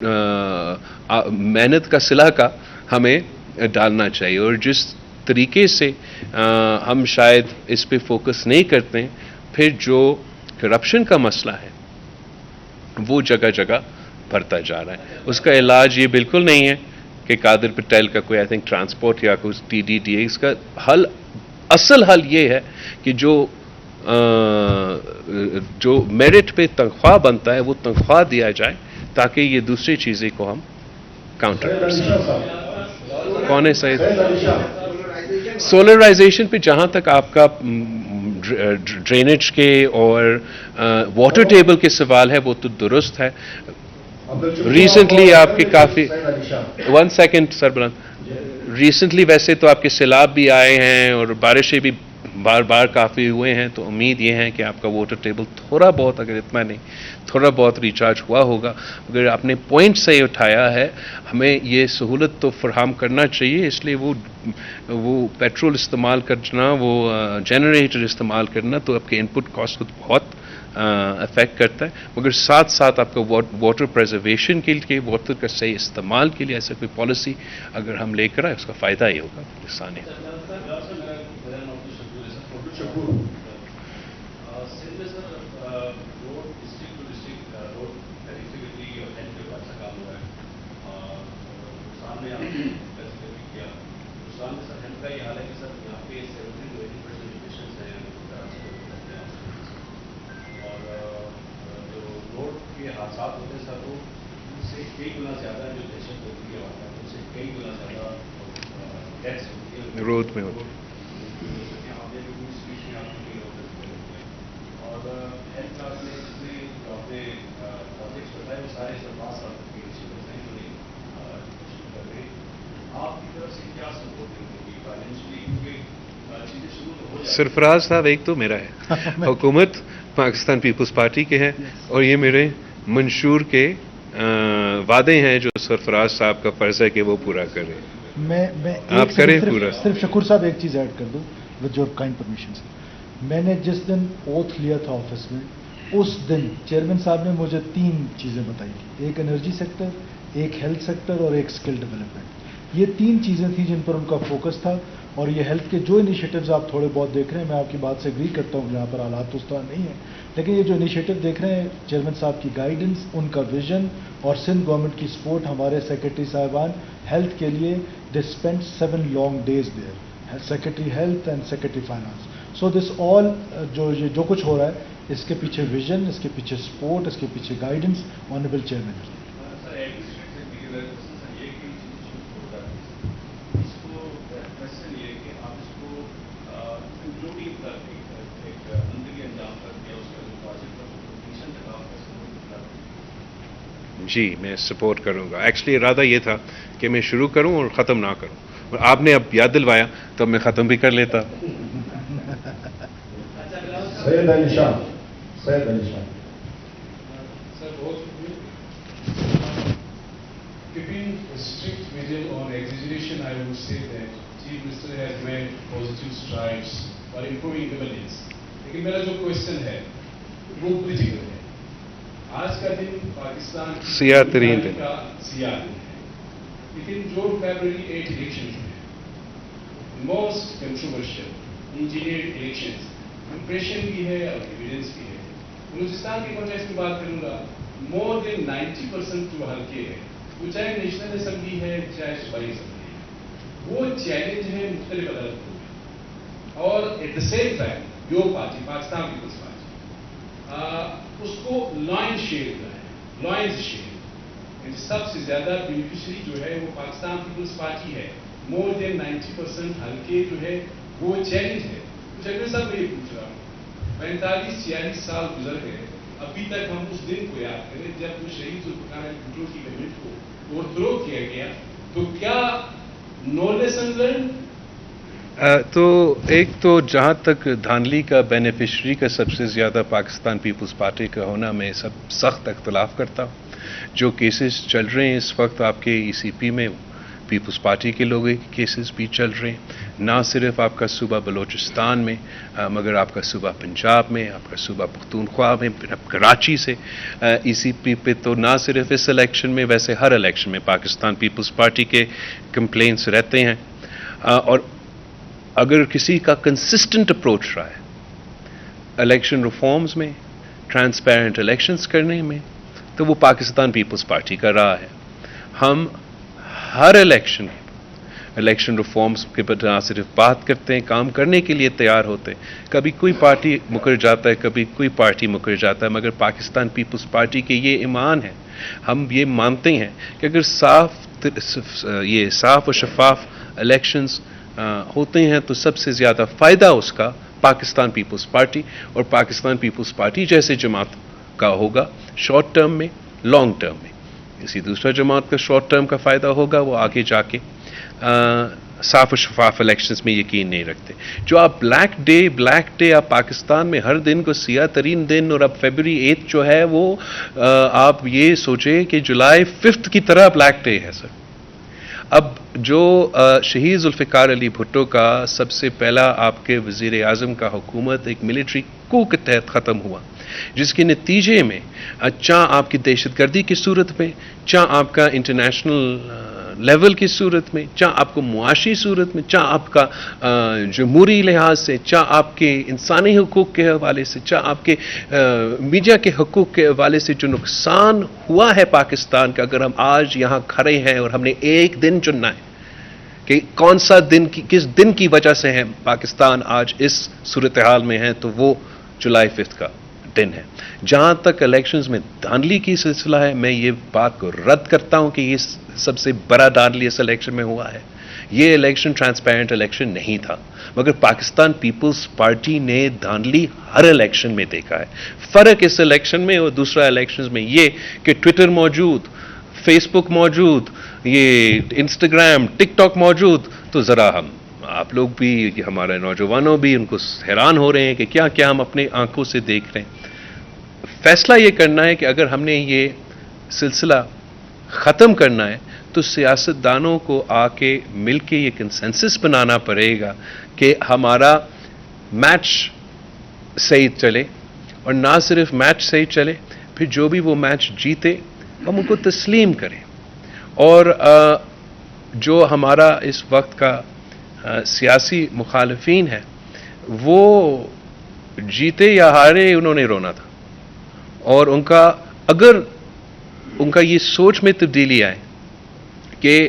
محنت کا صلہ کا ہمیں ڈالنا چاہیے، اور جس طریقے سے ہم شاید اس پہ فوکس نہیں کرتے، پھر جو کرپشن کا مسئلہ ہے وہ جگہ جگہ بڑھتا جا رہا ہے۔ اس کا علاج یہ بالکل نہیں ہے کہ قادر پٹیل کا کوئی آئی تھنک ٹرانسپورٹ یا کچھ TDTA، اس کا حل، اصل حل یہ ہے کہ جو میرٹ پہ تنخواہ بنتا ہے وہ تنخواہ دیا جائے، تاکہ یہ دوسری چیزیں کو ہم کاؤنٹر کر سکیں۔ کون ہے سید؟ سولرائزیشن پہ جہاں تک آپ کا ڈرینیج کے اور واٹر ٹیبل کے سوال ہے وہ تو درست ہے۔ ریسنٹلی آپ کے کافی 1 سیکنڈ سر بلند، ریسنٹلی ویسے تو آپ کے سیلاب بھی آئے ہیں اور بارشیں بھی بار بار کافی ہوئے ہیں، تو امید یہ ہے کہ آپ کا واٹر ٹیبل تھوڑا بہت، اگر اتنا نہیں تھوڑا بہت ریچارج ہوا ہوگا۔ اگر آپ نے پوائنٹ سے اٹھایا ہے، ہمیں یہ سہولت تو فراہم کرنا چاہیے، اس لیے وہ پیٹرول استعمال کرنا، وہ جنریٹر استعمال کرنا تو آپ کے ان پٹ کاسٹ کو بہت افیکٹ کرتا ہے، مگر ساتھ ساتھ آپ کا واٹر پریزرویشن کے لیے، واٹر کا صحیح استعمال کے لیے ایسا کوئی پالیسی اگر ہم لے کر آئے، اس کا فائدہ ہی ہوگا پاکستانی۔ حادثات ہوتے ہیں سر، وہ اس سے کئی گنا زیادہ جو دہشت ہوتی ہے وہاں اس سے کئی گنا زیادہ ڈیتھس ہوتی ہے روڈ میں ہوتی ہے۔ اور ہیلتھ کلاس میں جتنے جو آپ نے پروجیکٹس بتائے وہ سارے سرفراز صاحب کے نیچے بتائیں، جو شروع کر رہے ہیں، آپ کی طرف سے کیا سپورٹ ہوگی فائنینشلی، کیونکہ چیزیں شروع تو ہو جائیں۔ سرفراز صاحب ایک تو میرا ہے، حکومت پاکستان پیپلز پارٹی کے ہیں، اور یہ میرے منشور کے وعدے ہیں جو سرفراز صاحب کا فرض ہے کہ وہ پورا کریں۔ میں آپ کریں پورا۔ صرف شکور صاحب ایک چیز ایڈ کر دوں ود یور کائنڈ پرمیشن سے۔ میں نے جس دن اوتھ لیا تھا آفس میں، اس دن چیئرمین صاحب نے مجھے 3 چیزیں بتائی تھیں، ایک انرجی سیکٹر، ایک ہیلتھ سیکٹر اور ایک اسکل ڈیولپمنٹ۔ یہ 3 چیزیں تھیں جن پر ان کا فوکس تھا، اور یہ ہیلتھ کے جو انیشیٹوز آپ تھوڑے بہت دیکھ رہے ہیں، میں آپ کی بات سے اگری کرتا ہوں، یہاں پر حالات تو اس طرح نہیں ہیں، لیکن یہ جو انیشیٹو دیکھ رہے ہیں، چیئرمین صاحب کی گائیڈنس، ان کا ویژن اور سندھ گورنمنٹ کی سپورٹ، ہمارے سیکرٹری صاحبان ہیلتھ کے لیے they spend 7 long days there, secretary health and secretary finance. So this all جو کچھ ہو رہا ہے، اس کے پیچھے ویژن، اس کے پیچھے سپورٹ، اس کے پیچھے گائیڈنس آنریبل چیئرمین کی۔ جی میں سپورٹ کروں گا۔ ایکچولی ارادہ یہ تھا کہ میں شروع کروں اور ختم نہ کروں، اور آپ نے اب یاد دلوایا تو میں ختم بھی کر لیتا۔ سید علی شاہ، سید Ali Shah. Sir, both of you. Keeping a strict vision on exaggeration, I would say that Chief Minister has made positive strides for improving governance. لیکن میرا جو کوشچن ہے وہ پولیٹیکل ہے۔ آج کا دن پاکستان سیاہ ترین دن کا سیاہ دن ہے، لیکن جو فیبرری 8 الیکشن جو ہے most controversial engineered election, impression بھی ہے اور ایویڈنس بھی ہے۔ بلوچستان کے کانٹیکسٹ میں بات کروں گا، مور دین 90% جو حلقے ہیں، وہ چاہے نیشنل اسمبلی ہے چاہے صوبائی اسمبلی ہے، وہ چیلنج ہے مختلف عدالتوں میں، اور ایٹ دا سیم ٹائم جو پارٹی پاکستان پیپلز پارٹی اس کو لائن شیئر ہوا ہے، لائنز شیئر، سب سے زیادہ بینیفیشری جو ہے وہ پاکستان پیپلز پارٹی ہے۔ مور دین 90% حلقے جو ہے وہ چیلنج ہے۔ چیئرمین صاحب میں یہ پوچھ رہا ہوں، 45-46 سال گزر گئے، ابھی تک ہم اس دن کو یاد کریں جب وہ شہید ذوالفقار علی بھٹو کی گورنمنٹ کو اوور تھرو کیا گیا، تو کیا نو لیسن لرن؟ تو ایک تو جہاں تک دھاندلی کا بینیفیشری کا سب سے زیادہ پاکستان پیپلز پارٹی کا ہونا، میں سخت اختلاف کرتا ہوں۔ جو کیسز چل رہے ہیں اس وقت آپ کے ECP میں، پیپلز پارٹی کے لوگوں کے کیسز بھی چل رہے ہیں، نہ صرف آپ کا صوبہ بلوچستان میں مگر آپ کا صوبہ پنجاب میں، آپ کا صوبہ پختونخوا میں، پھر اب کراچی سے ای سی پی پہ تو نہ صرف اس الیکشن میں ویسے ہر الیکشن میں پاکستان پیپلز پارٹی کے کمپلینٹس رہتے ہیں، اور اگر کسی کا کنسسٹنٹ اپروچ رہا ہے الیکشن ریفارمز میں، ٹرانسپیرنٹ الیکشنز کرنے میں، تو وہ پاکستان پیپلز پارٹی کا راہ ہے۔ ہم ہر الیکشن ریفارمز کے پر نہ صرف بات کرتے ہیں، کام کرنے کے لیے تیار ہوتے ہیں۔ کبھی کوئی پارٹی مکر جاتا ہے، کبھی کوئی پارٹی مکر جاتا ہے، مگر پاکستان پیپلز پارٹی کے یہ ایمان ہے، ہم یہ مانتے ہیں کہ اگر صاف و شفاف الیکشنز ہوتے ہیں تو سب سے زیادہ فائدہ اس کا پاکستان پیپلز پارٹی اور پاکستان پیپلز پارٹی جیسے جماعت کا ہوگا، شارٹ ٹرم میں، لانگ ٹرم میں۔ کسی دوسرا جماعت کا شارٹ ٹرم کا فائدہ ہوگا، وہ آگے جا کے صاف و شفاف الیکشنز میں یقین نہیں رکھتے۔ جو آپ بلیک ڈے آپ پاکستان میں ہر دن کو سیاہ ترین دن، اور اب فیبروری 8 جو ہے وہ آپ یہ سوچیں کہ جولائی 5 کی طرح بلیک ڈے ہے سر۔ اب جو شہید ذوالفقار علی بھٹو کا سب سے پہلا آپ کے وزیر اعظم کا حکومت ایک ملٹری کو کے تحت ختم ہوا، جس کے نتیجے میں چاہ آپ کی دہشت گردی کی صورت میں، چاہ آپ کا انٹرنیشنل لیول کی صورت میں، چاہ آپ کو معاشی صورت میں، چاہ آپ کا جمہوری لحاظ سے، چاہ آپ کے انسانی حقوق کے حوالے سے، چاہ آپ کے میڈیا کے حقوق کے حوالے سے جو نقصان ہوا ہے پاکستان کا، اگر ہم آج یہاں کھڑے ہیں اور ہم نے ایک دن چننا ہے کہ کون سا دن کس دن کی وجہ سے ہے پاکستان آج اس صورتحال میں ہے، تو وہ جولائی 5 کا دن ہے۔ جہاں تک الیکشنز میں دھاندلی کی سلسلہ ہے، میں یہ بات کو رد کرتا ہوں کہ یہ سب سے بڑا دھاندلی اس الیکشن میں ہوا ہے۔ یہ الیکشن ٹرانسپیرنٹ الیکشن نہیں تھا، مگر پاکستان پیپلز پارٹی نے دھاندلی ہر الیکشن میں دیکھا ہے۔ فرق اس الیکشن میں اور دوسرا الیکشنز میں یہ کہ ٹویٹر موجود، فیس بک موجود، یہ انسٹاگرام، ٹک ٹاک موجود، تو ذرا آپ لوگ بھی، ہمارے نوجوانوں بھی ان کو حیران ہو رہے ہیں کہ کیا کیا ہم اپنے آنکھوں سے دیکھ رہے ہیں۔ فیصلہ یہ کرنا ہے کہ اگر ہم نے یہ سلسلہ ختم کرنا ہے تو سیاستدانوں کو آ کے مل کے یہ کنسنسس بنانا پڑے گا کہ ہمارا میچ صحیح چلے، اور نہ صرف میچ صحیح چلے، پھر جو بھی وہ میچ جیتے ہم ان کو تسلیم کریں، اور جو ہمارا اس وقت کا سیاسی مخالفین ہے وہ جیتے یا ہارے انہوں نے رونا تھا، اور اگر ان کا یہ سوچ میں تبدیلی آئے کہ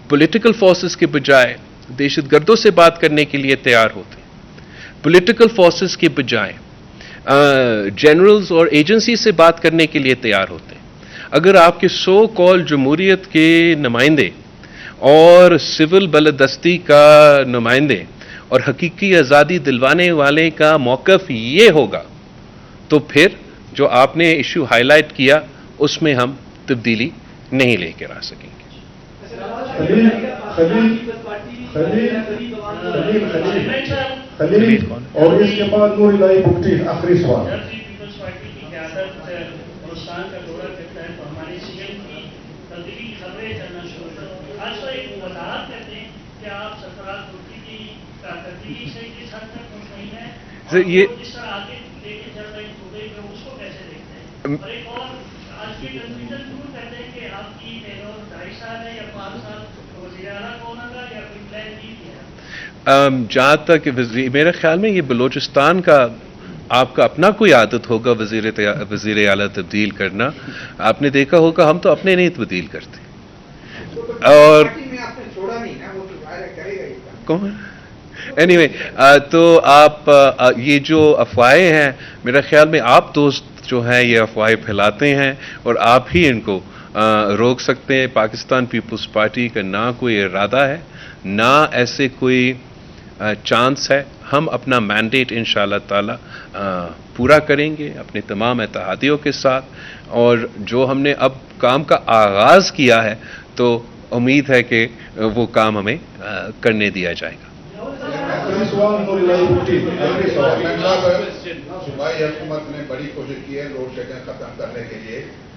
پولیٹیکل فورسز کے بجائے دہشت گردوں سے بات کرنے کے لیے تیار ہوتے، پولیٹیکل فورسز کے بجائے جنرلز اور ایجنسی سے بات کرنے کے لیے تیار ہوتے، اگر آپ کے سو کال جمہوریت کے نمائندے اور سول بالادستی کا نمائندے اور حقیقی آزادی دلوانے والے کا موقف یہ ہوگا، تو پھر جو آپ نے ایشو ہائی لائٹ کیا اس میں ہم تبدیلی نہیں لے کر آ سکیں گے۔ خلیل اور اس کے بعد نور الہی بگٹی، آخری سوال۔ پیپلز پارٹی کی قیادت ہندوستان کا دورہ کرتا ہے تو ہمارے سی ایم کی تبدیلی خبریں چلنا شروع کرتی ہیں۔ آج تو ایک وضاحت کرتے ہیں کہ آپ سرفراز بگٹی کی کارکردگی سے کس حد تک مطمئن ہیں، اور یہ جس طرح آگے لے کے چل رہے صوبے میں اس کو کیسے دیکھتے ہیں، اور ایک اور آج کے کنفیوژن دور کرتے ہیں کہ آپ کی 2.5 سال ہے یا 5 سال وزیر اعلیٰ کون ہوگا یا کوئی پلان بی ہے؟ جہاں تک میرے خیال میں یہ بلوچستان کا آپ کا اپنا کوئی عادت ہوگا وزیر اعلیٰ تبدیل کرنا، آپ نے دیکھا ہوگا ہم تو اپنے نہیں تبدیل کرتے، اور کون اینی وے تو آپ یہ جو افواہیں ہیں میرے خیال میں آپ دوست جو ہیں یہ افواہیں پھیلاتے ہیں، اور آپ ہی ان کو روک سکتے ہیں۔ پاکستان پیپلز پارٹی کا نہ کوئی ارادہ ہے، نہ ایسے کوئی چانس ہے۔ ہم اپنا مینڈیٹ انشاءاللہ تعالی پورا کریں گے اپنے تمام اتحادیوں کے ساتھ، اور جو ہم نے اب کام کا آغاز کیا ہے تو امید ہے کہ وہ کام ہمیں کرنے دیا جائے گا۔ آخری سوال نور الہی بگٹی، آخری سوال۔ صوبائی حکومت نے بڑی کوشش کی ہے لوڈ شیڈنگ ختم کرنے کے لیے،